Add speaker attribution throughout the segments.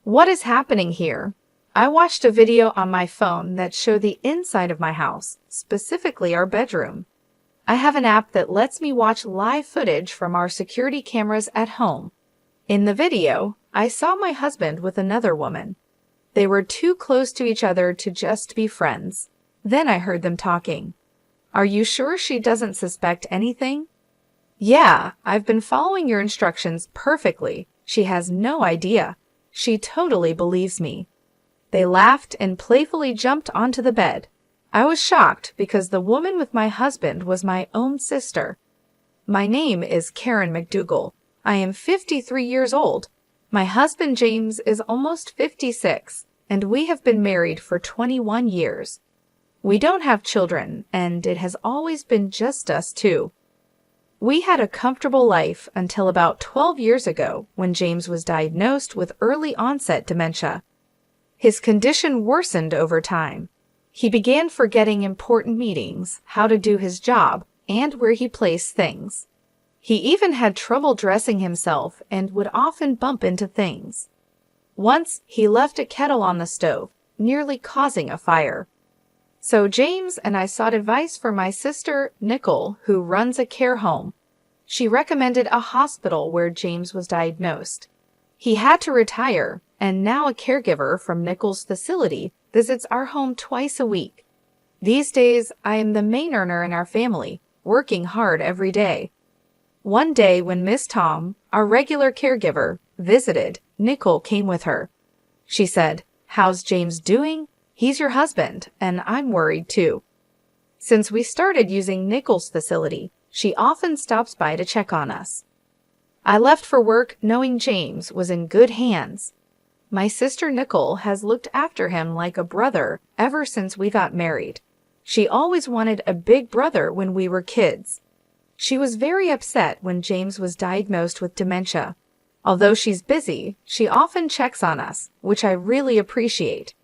Speaker 1: What is happening here? I watched a video on my phone that showed the inside of my house, specifically our bedroom. I have an app that lets me watch live footage from our security cameras at home. In the video, I saw my husband with another woman. They were too close to each other to just be friends. Then I heard them talking. Are you sure she doesn't suspect anything? Yeah, I've been following your instructions perfectly. She has no idea. She totally believes me. They laughed and playfully jumped onto the bed. I was shocked because the woman with my husband was my own sister. My name is Karen McDougal. I am 53 years old. My husband James is almost 56, and we have been married for 21 years. We don't have children, and it has always been just us two. We had a comfortable life until about 12 years ago when James was diagnosed with early onset dementia. His condition worsened over time. He began forgetting important meetings, how to do his job, and where he placed things. He even had trouble dressing himself and would often bump into things. Once, he left a kettle on the stove, nearly causing a fire. So James and I sought advice from my sister, Nicole, who runs a care home. She recommended a hospital where James was diagnosed. He had to retire, and now a caregiver from Nicole's facility visits our home twice a week. These days, I am the main earner in our family, working hard every day. One day when Miss Tom, our regular caregiver, visited, Nicole came with her. She said, "How's James doing? He's your husband, and I'm worried too." Since we started using Nicole's facility, she often stops by to check on us. I left for work knowing James was in good hands. My sister Nicole has looked after him like a brother ever since we got married. She always wanted a big brother when we were kids. She was very upset when James was diagnosed with dementia. Although she's busy, she often checks on us, which I really appreciate.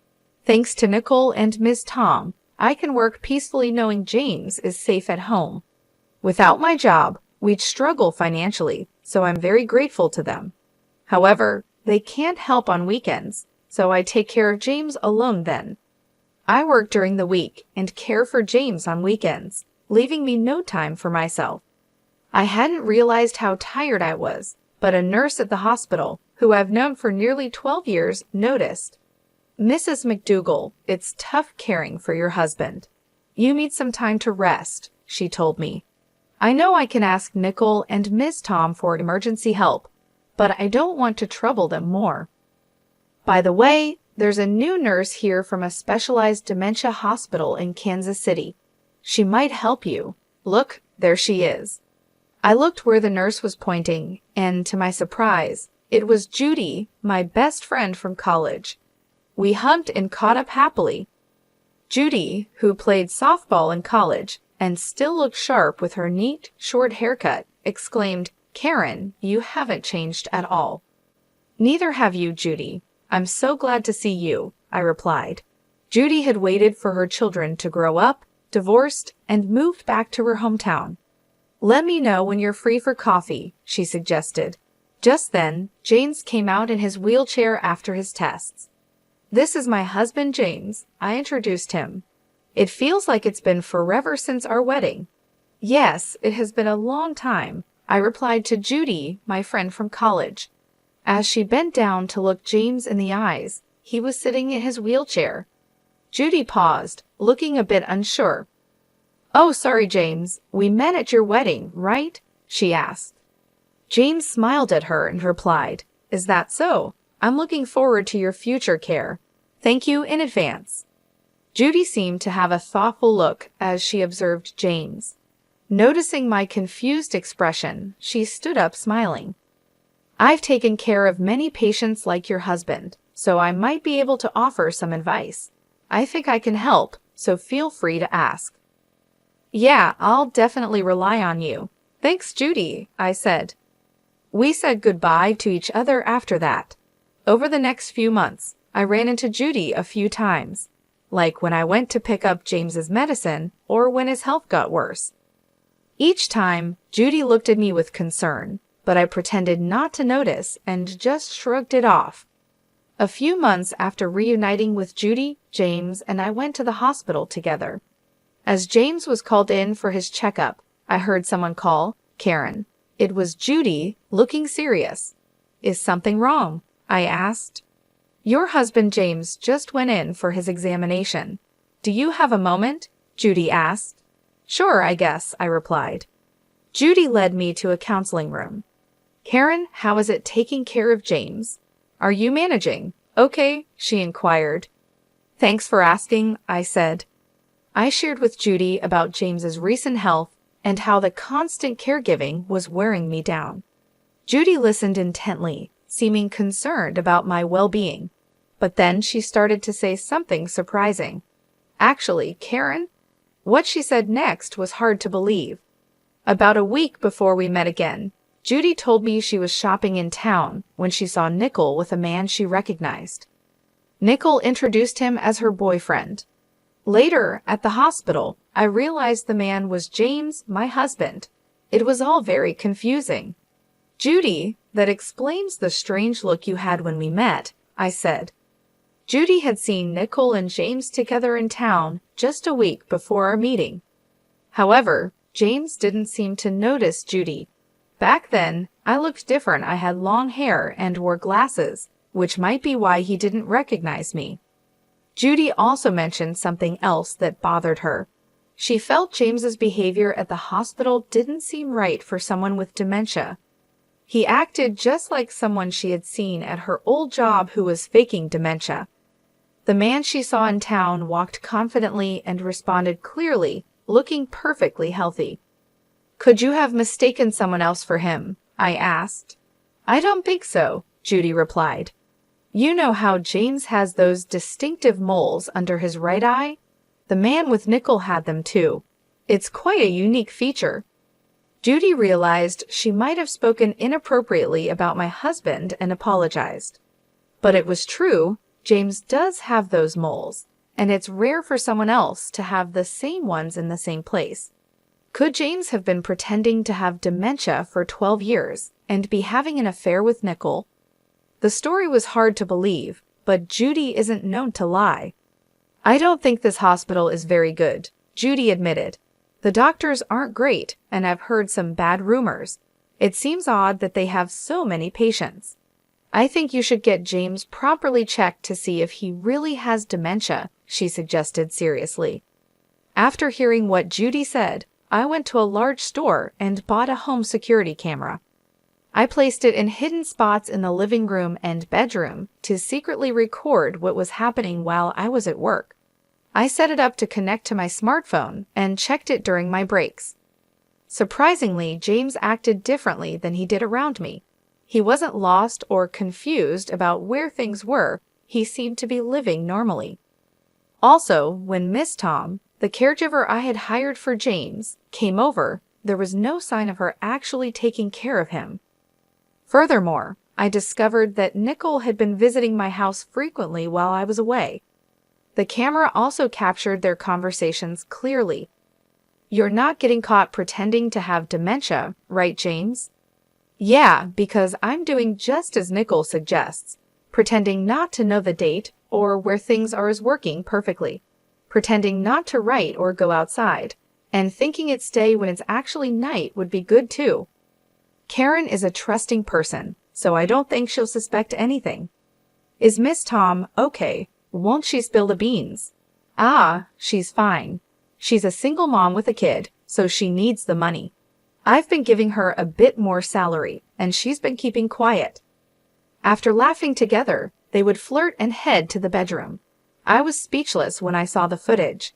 Speaker 1: Thanks to Nicole and Ms. Tom, I can work peacefully knowing James is safe at home. Without my job, we'd struggle financially, so I'm very grateful to them. However, they can't help on weekends, so I take care of James alone then. I work during the week and care for James on weekends, leaving me no time for myself. I hadn't realized how tired I was, but a nurse at the hospital, who I've known for nearly 12 years, noticed. "Mrs. McDougal, it's tough caring for your husband. You need some time to rest," she told me. I know I can ask Nicole and Miss Tom for emergency help, but I don't want to trouble them more. By the way, there's a new nurse here from a specialized dementia hospital in Kansas City. She might help you. Look, there she is. I looked where the nurse was pointing, and to my surprise, it was Judy, my best friend from college. We hugged and caught up happily. Judy, who played softball in college and still looked sharp with her neat, short haircut, exclaimed, "Karen, you haven't changed at all." "Neither have you, Judy. I'm so glad to see you," I replied. Judy had waited for her children to grow up, divorced, and moved back to her hometown. "Let me know when you're free for coffee," she suggested. Just then, James came out in his wheelchair after his tests. "This is my husband, James," I introduced him. "It feels like it's been forever since our wedding." "Yes, it has been a long time," I replied to Judy, my friend from college. As she bent down to look James in the eyes, he was sitting in his wheelchair. Judy paused, looking a bit unsure. "Oh, sorry, James. We met at your wedding, right?" she asked. James smiled at her and replied, "Is that so? I'm looking forward to your future care. Thank you in advance." Judy seemed to have a thoughtful look as she observed James. Noticing my confused expression, she stood up smiling. "I've taken care of many patients like your husband, so I might be able to offer some advice. I think I can help, so feel free to ask." "Yeah, I'll definitely rely on you. Thanks, Judy," I said. We said goodbye to each other after that. Over the next few months, I ran into Judy a few times, like when I went to pick up James's medicine or when his health got worse. Each time, Judy looked at me with concern, but I pretended not to notice and just shrugged it off. A few months after reuniting with Judy, James and I went to the hospital together. As James was called in for his checkup, I heard someone call, "Karen." It was Judy, looking serious. "Is something wrong?" I asked. "Your husband James just went in for his examination. Do you have a moment?" Judy asked. "Sure, I guess," I replied. Judy led me to a counseling room. "Karen, how is it taking care of James? Are you managing okay?" she inquired. "Thanks for asking," I said. I shared with Judy about James's recent health and how the constant caregiving was wearing me down. Judy listened intently, seeming concerned about my well-being. But then she started to say something surprising. "Actually, Karen?" What she said next was hard to believe. About a week before we met again, Judy told me she was shopping in town when she saw Nickel with a man she recognized. Nickel introduced him as her boyfriend. Later, at the hospital, I realized the man was James, my husband. It was all very confusing. "Judy, that explains the strange look you had when we met," I said. Judy had seen Nickel and James together in town just a week before our meeting. However, James didn't seem to notice Judy. Back then, I looked different. I had long hair and wore glasses, which might be why he didn't recognize me. Judy also mentioned something else that bothered her. She felt James's behavior at the hospital didn't seem right for someone with dementia. He acted just like someone she had seen at her old job who was faking dementia. The man she saw in town walked confidently and responded clearly, looking perfectly healthy. "Could you have mistaken someone else for him?" I asked. "I don't think so," Judy replied. "You know how James has those distinctive moles under his right eye? The man with Nickel had them too. It's quite a unique feature." Judy realized she might have spoken inappropriately about my husband and apologized. But it was true, James does have those moles, and it's rare for someone else to have the same ones in the same place. Could James have been pretending to have dementia for 12 years and be having an affair with Nickel? The story was hard to believe, but Judy isn't known to lie. "I don't think this hospital is very good," Judy admitted. "The doctors aren't great, and I've heard some bad rumors. It seems odd that they have so many patients. I think you should get James properly checked to see if he really has dementia," she suggested seriously. After hearing what Judy said, I went to a large store and bought a home security camera. I placed it in hidden spots in the living room and bedroom to secretly record what was happening while I was at work. I set it up to connect to my smartphone and checked it during my breaks. Surprisingly, James acted differently than he did around me. He wasn't lost or confused about where things were. He seemed to be living normally. Also, when Miss Tom, the caregiver I had hired for James, came over, there was no sign of her actually taking care of him. Furthermore, I discovered that Nickel had been visiting my house frequently while I was away. The camera also captured their conversations clearly. "You're not getting caught pretending to have dementia, right, James?" "Yeah, because I'm doing just as Nickel suggests, pretending not to know the date or where things are working perfectly, pretending not to write or go outside, and thinking it's day when it's actually night would be good too. Karen is a trusting person, so I don't think she'll suspect anything." "Is Miss Tom okay? Won't she spill the beans?" "Ah, she's fine. She's a single mom with a kid, so she needs the money. I've been giving her a bit more salary, and she's been keeping quiet." After laughing together, they would flirt and head to the bedroom. I was speechless when I saw the footage.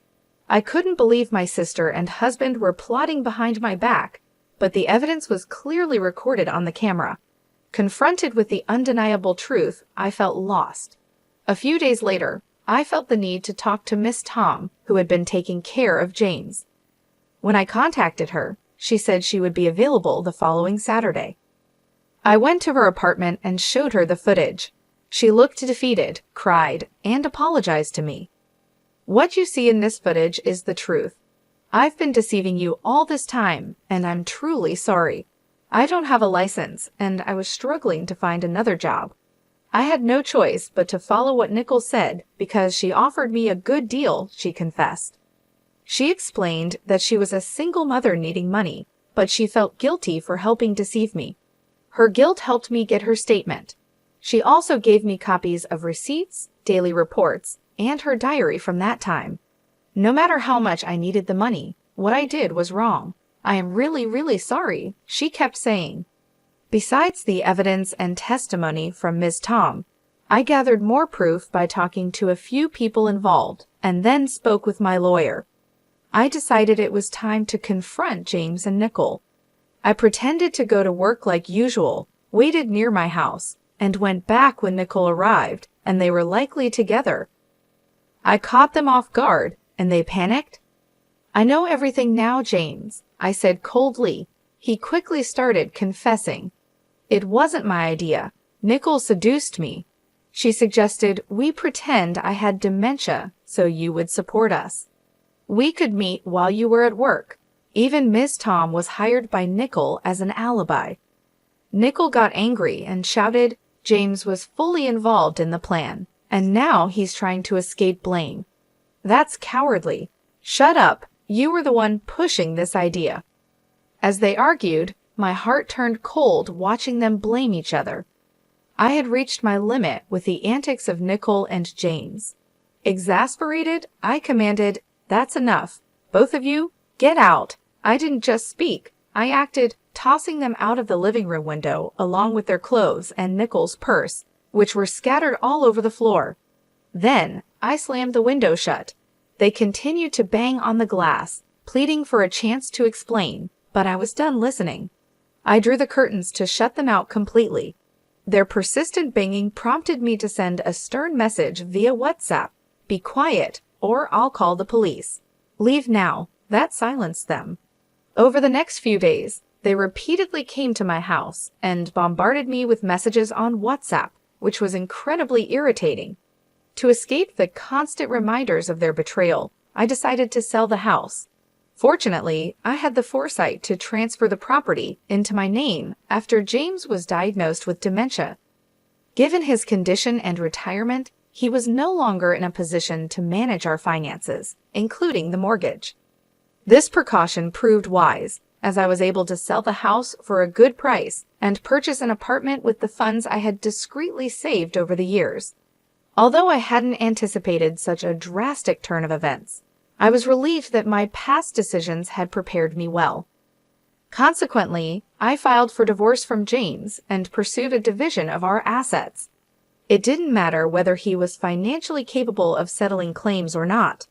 Speaker 1: I couldn't believe my sister and husband were plotting behind my back, but the evidence was clearly recorded on the camera. Confronted with the undeniable truth, I felt lost. A few days later, I felt the need to talk to Miss Tom, who had been taking care of James. When I contacted her, she said she would be available the following Saturday. I went to her apartment and showed her the footage. She looked defeated, cried, and apologized to me. "What you see in this footage is the truth. I've been deceiving you all this time, and I'm truly sorry. I don't have a license, and I was struggling to find another job. I had no choice but to follow what Nicole said because she offered me a good deal, she confessed. She explained that she was a single mother needing money, but she felt guilty for helping deceive me. Her guilt helped me get her statement. She also gave me copies of receipts, daily reports, and her diary from that time. No matter how much I needed the money, what I did was wrong. I am really, really sorry, she kept saying. Besides the evidence and testimony from Ms. Tom, I gathered more proof by talking to a few people involved and then spoke with my lawyer. I decided it was time to confront James and Nicole. I pretended to go to work like usual, waited near my house, and went back when Nicole arrived, and they were likely together. I caught them off guard, and they panicked. I know everything now, James, I said coldly. He quickly started confessing. It wasn't my idea. Nicole seduced me. She suggested we pretend I had dementia so you would support us. We could meet while you were at work. Even Ms. Tom was hired by Nicole as an alibi. Nicole got angry and shouted James was fully involved in the plan, and now he's trying to escape blame. That's cowardly. Shut up. You were the one pushing this idea. As they argued, my heart turned cold watching them blame each other. I had reached my limit with the antics of Nicole and James. Exasperated, I commanded, "That's enough. Both of you, get out." I didn't just speak. I acted, tossing them out of the living room window along with their clothes and Nicole's purse, which were scattered all over the floor. Then, I slammed the window shut. They continued to bang on the glass, pleading for a chance to explain, but I was done listening. I drew the curtains to shut them out completely. Their persistent banging prompted me to send a stern message via WhatsApp. Be quiet, or I'll call the police. Leave now. That silenced them. Over the next few days, they repeatedly came to my house and bombarded me with messages on WhatsApp, which was incredibly irritating. To escape the constant reminders of their betrayal, I decided to sell the house. Fortunately, I had the foresight to transfer the property into my name after James was diagnosed with dementia. Given his condition and retirement, he was no longer in a position to manage our finances, including the mortgage. This precaution proved wise, as I was able to sell the house for a good price and purchase an apartment with the funds I had discreetly saved over the years. Although I hadn't anticipated such a drastic turn of events, I was relieved that my past decisions had prepared me well. Consequently, I filed for divorce from James and pursued a division of our assets. It didn't matter whether he was financially capable of settling claims or not.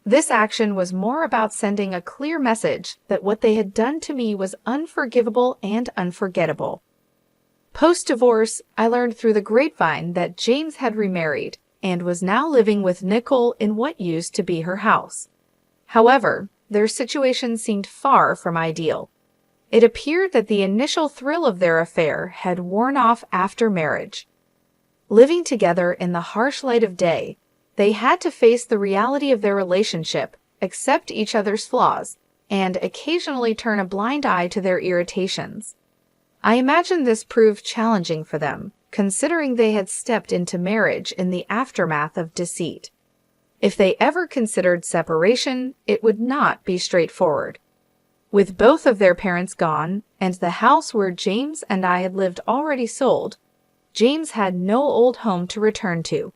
Speaker 1: This action was more about sending a clear message that what they had done to me was unforgivable and unforgettable. Post-divorce, I learned through the grapevine that James had remarried and was now living with Nicole in what used to be her house. However, their situation seemed far from ideal. It appeared that the initial thrill of their affair had worn off after marriage. Living together in the harsh light of day, they had to face the reality of their relationship, accept each other's flaws, and occasionally turn a blind eye to their irritations. I imagine this proved challenging for them, considering they had stepped into marriage in the aftermath of deceit. If they ever considered separation, it would not be straightforward. With both of their parents gone, and the house where James and I had lived already sold, James had no old home to return to.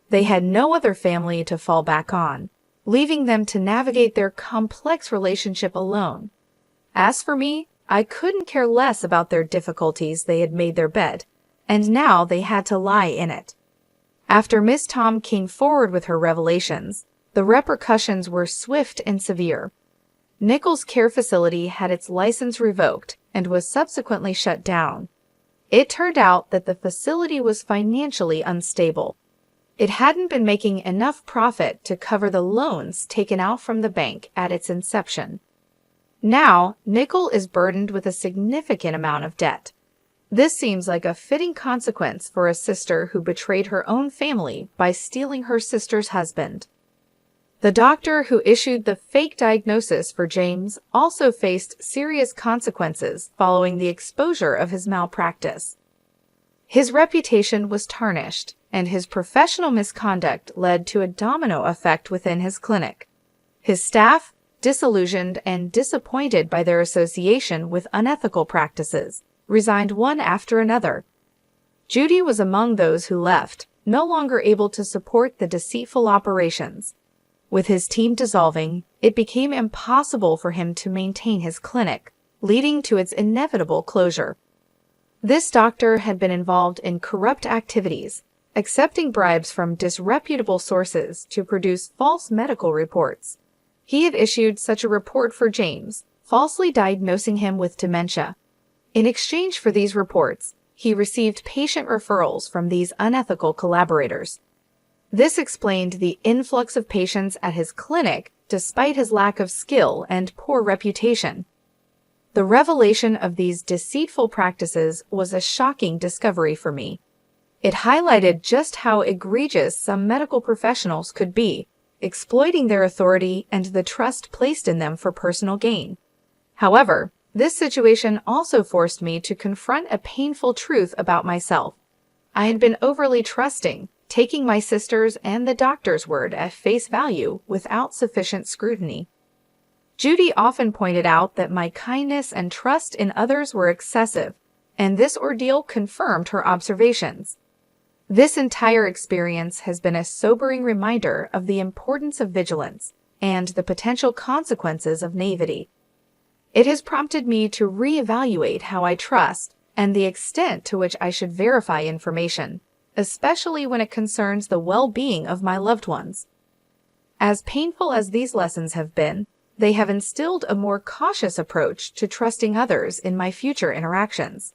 Speaker 1: They had no other family to fall back on, leaving them to navigate their complex relationship alone. As for me, I couldn't care less about their difficulties. They had made their bed, and now they had to lie in it. After Miss Tom came forward with her revelations, the repercussions were swift and severe. Nicole's care facility had its license revoked and was subsequently shut down. It turned out that the facility was financially unstable. It hadn't been making enough profit to cover the loans taken out from the bank at its inception. Now, Nicole is burdened with a significant amount of debt. This seems like a fitting consequence for a sister who betrayed her own family by stealing her sister's husband. The doctor who issued the fake diagnosis for James also faced serious consequences following the exposure of his malpractice. His reputation was tarnished, and his professional misconduct led to a domino effect within his clinic. His staff, disillusioned and disappointed by their association with unethical practices, resigned one after another. Judy was among those who left, no longer able to support the deceitful operations. With his team dissolving, it became impossible for him to maintain his clinic, leading to its inevitable closure. This doctor had been involved in corrupt activities, accepting bribes from disreputable sources to produce false medical reports. He had issued such a report for James, falsely diagnosing him with dementia. In exchange for these reports, he received patient referrals from these unethical collaborators. This explained the influx of patients at his clinic despite his lack of skill and poor reputation. The revelation of these deceitful practices was a shocking discovery for me. It highlighted just how egregious some medical professionals could be, exploiting their authority and the trust placed in them for personal gain. However, this situation also forced me to confront a painful truth about myself. I had been overly trusting, taking my sister's and the doctor's word at face value without sufficient scrutiny. Judy often pointed out that my kindness and trust in others were excessive, and this ordeal confirmed her observations. This entire experience has been a sobering reminder of the importance of vigilance and the potential consequences of naivety. It has prompted me to reevaluate how I trust and the extent to which I should verify information, especially when it concerns the well-being of my loved ones. As painful as these lessons have been, they have instilled a more cautious approach to trusting others in my future interactions.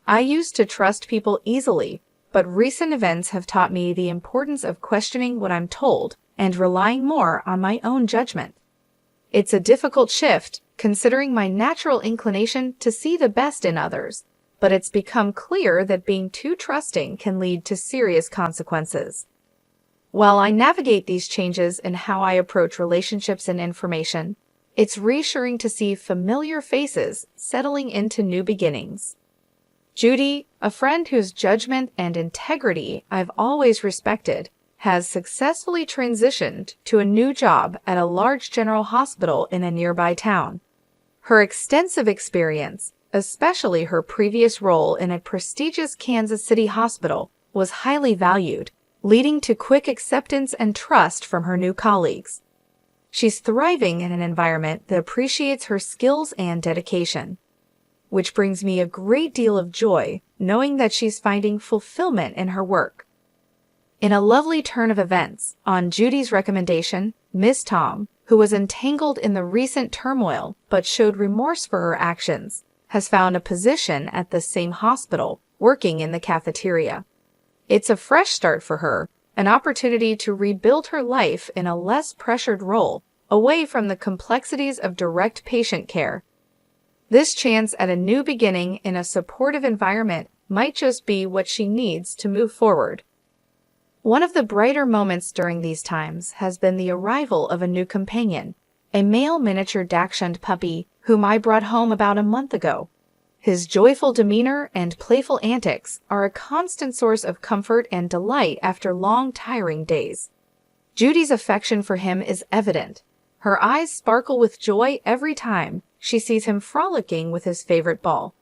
Speaker 1: I used to trust people easily, but recent events have taught me the importance of questioning what I'm told and relying more on my own judgment. It's a difficult shift, considering my natural inclination to see the best in others, but it's become clear that being too trusting can lead to serious consequences. While I navigate these changes in how I approach relationships and information, it's reassuring to see familiar faces settling into new beginnings. Judy, a friend whose judgment and integrity I've always respected, has successfully transitioned to a new job at a large general hospital in a nearby town. Her extensive experience, especially her previous role in a prestigious Kansas City hospital, was highly valued, leading to quick acceptance and trust from her new colleagues. She's thriving in an environment that appreciates her skills and dedication, which brings me a great deal of joy knowing that she's finding fulfillment in her work. In a lovely turn of events, on Judy's recommendation, Ms. Tom, who was entangled in the recent turmoil but showed remorse for her actions, has found a position at the same hospital, working in the cafeteria. It's a fresh start for her, an opportunity to rebuild her life in a less pressured role, away from the complexities of direct patient care. This chance at a new beginning in a supportive environment might just be what she needs to move forward. One of the brighter moments during these times has been the arrival of a new companion, a male miniature Dachshund puppy whom I brought home about a month ago. His joyful demeanor and playful antics are a constant source of comfort and delight after long, tiring days. Judy's affection for him is evident. Her eyes sparkle with joy every time she sees him frolicking with his favorite ball.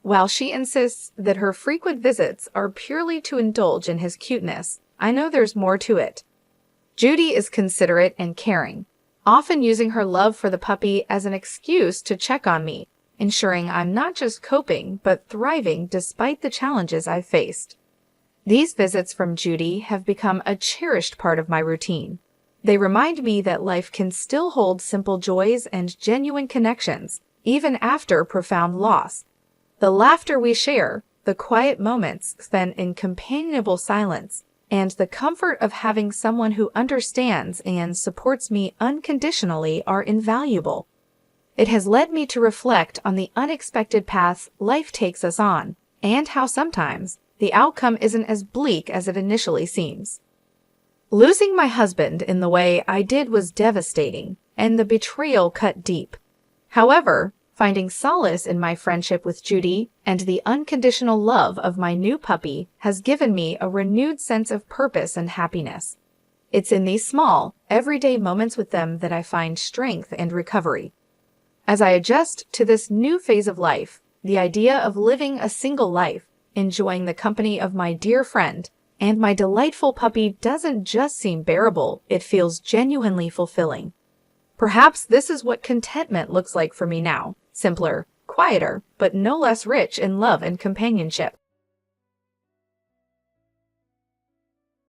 Speaker 1: While she insists that her frequent visits are purely to indulge in his cuteness, I know there's more to it. Judy is considerate and caring, often using her love for the puppy as an excuse to check on me, ensuring I'm not just coping but thriving despite the challenges I've faced. These visits from Judy have become a cherished part of my routine. They remind me that life can still hold simple joys and genuine connections, even after profound loss. The laughter we share, the quiet moments spent in companionable silence, and the comfort of having someone who understands and supports me unconditionally are invaluable. It has led me to reflect on the unexpected paths life takes us on, and how sometimes the outcome isn't as bleak as it initially seems. Losing my husband in the way I did was devastating, and the betrayal cut deep. However, Finding solace in my friendship with Judy and the unconditional love of my new puppy has given me a renewed sense of purpose and happiness. It's in these small, everyday moments with them that I find strength and recovery. As I adjust to this new phase of life, the idea of living a single life, enjoying the company of my dear friend, and my delightful puppy doesn't just seem bearable, it feels genuinely fulfilling. Perhaps this is what contentment looks like for me now. Simpler, quieter, but no less rich in love and companionship.